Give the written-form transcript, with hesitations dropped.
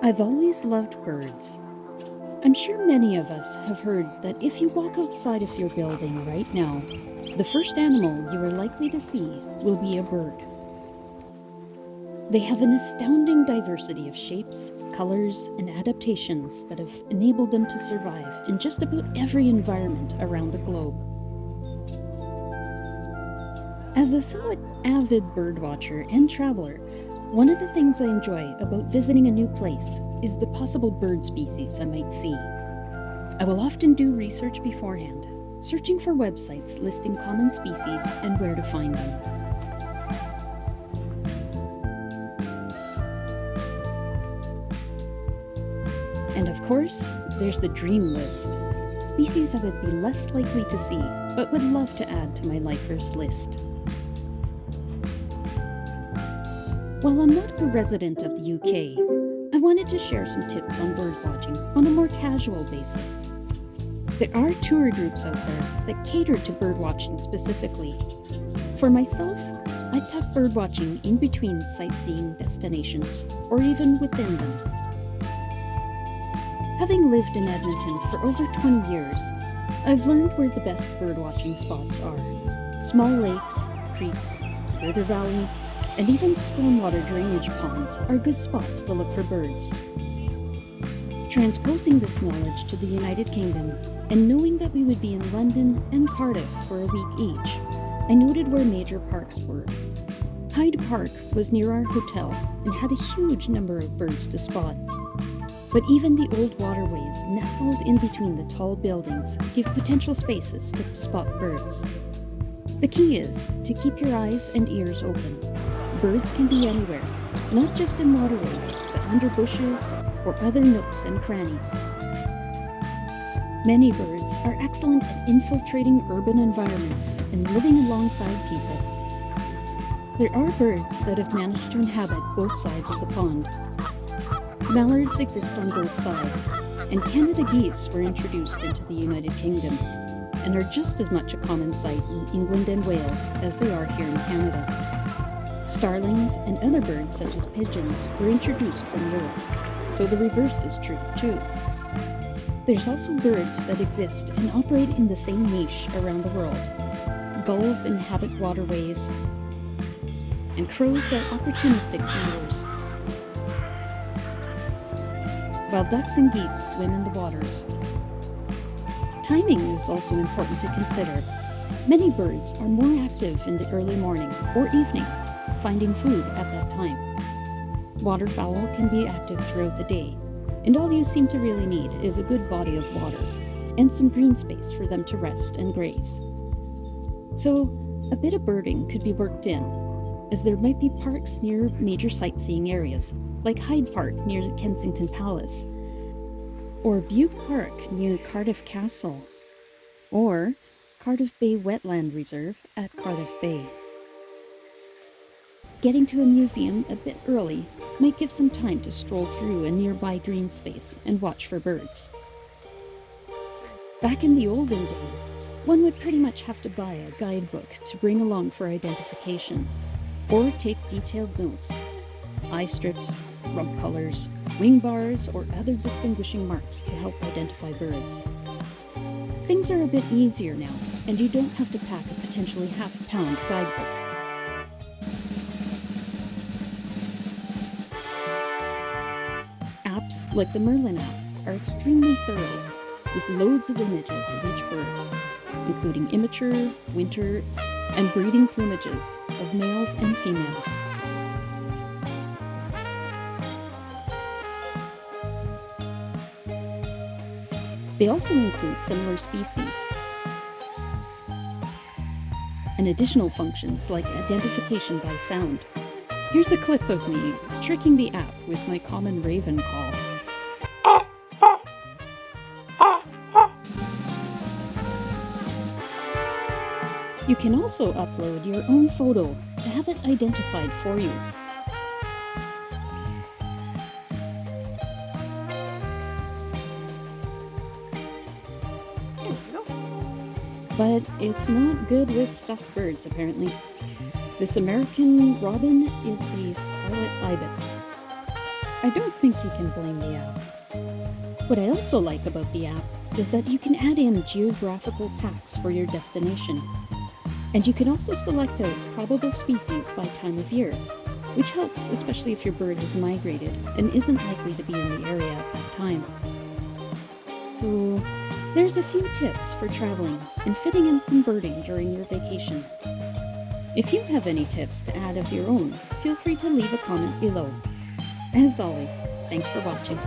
I've always loved birds. I'm sure many of us have heard that if you walk outside of your building right now, the first animal you are likely to see will be a bird. They have an astounding diversity of shapes, colors, and adaptations that have enabled them to survive in just about every environment around the globe. As a somewhat avid birdwatcher and traveler, one of the things I enjoy about visiting a new place is the possible bird species I might see. I will often do research beforehand, searching for websites listing common species and where to find them. And of course, there's the dream list. Species I would be less likely to see, but would love to add to my lifers list. While I'm not a resident of the UK, I wanted to share some tips on birdwatching on a more casual basis. There are tour groups out there that cater to birdwatching specifically. For myself, I tuck birdwatching in between sightseeing destinations, or even within them. Having lived in Edmonton for over 20 years, I've learned where the best birdwatching spots are. Small lakes, creeks, river valley, and even stormwater drainage ponds are good spots to look for birds. Transposing this knowledge to the United Kingdom, and knowing that we would be in London and Cardiff for a week each, I noted where major parks were. Hyde Park was near our hotel and had a huge number of birds to spot. But even the old waterways nestled in between the tall buildings give potential spaces to spot birds. The key is to keep your eyes and ears open. Birds can be anywhere, not just in waterways, but under bushes or other nooks and crannies. Many birds are excellent at infiltrating urban environments and living alongside people. There are birds that have managed to inhabit both sides of the pond. Mallards exist on both sides, and Canada geese were introduced into the United Kingdom, and are just as much a common sight in England and Wales as they are here in Canada. Starlings and other birds such as pigeons were introduced from Europe, so the reverse is true too. There's also birds that exist and operate in the same niche around the world. Gulls inhabit waterways, and crows are opportunistic feeders, while ducks and geese swim in the waters. Timing is also important to consider. Many birds are more active in the early morning or evening, finding food at that time. Waterfowl can be active throughout the day, and all you seem to really need is a good body of water and some green space for them to rest and graze. So, a bit of birding could be worked in, as there might be parks near major sightseeing areas, like Hyde Park near Kensington Palace, or Bute Park near Cardiff Castle, or Cardiff Bay Wetland Reserve at Cardiff Bay. Getting to a museum a bit early might give some time to stroll through a nearby green space and watch for birds. Back in the olden days, one would pretty much have to buy a guidebook to bring along for identification, or take detailed notes. Eye strips, rump colors, wing bars, or other distinguishing marks to help identify birds. Things are a bit easier now, and you don't have to pack a potentially half-pound guidebook. Apps like the Merlin app are extremely thorough, with loads of images of each bird, including immature, winter, and breeding plumages of males and females. They also include similar species and additional functions like identification by sound. Here's a clip of me tricking the app with my common raven call. You can also upload your own photo to have it identified for you. But it's not good with stuffed birds, apparently. This American robin is a scarlet ibis. I don't think you can blame the app. What I also like about the app is that you can add in geographical packs for your destination. And you can also select out probable species by time of year, which helps especially if your bird has migrated and isn't likely to be in the area at that time. So, there's a few tips for traveling and fitting in some birding during your vacation. If you have any tips to add of your own, feel free to leave a comment below. As always, thanks for watching.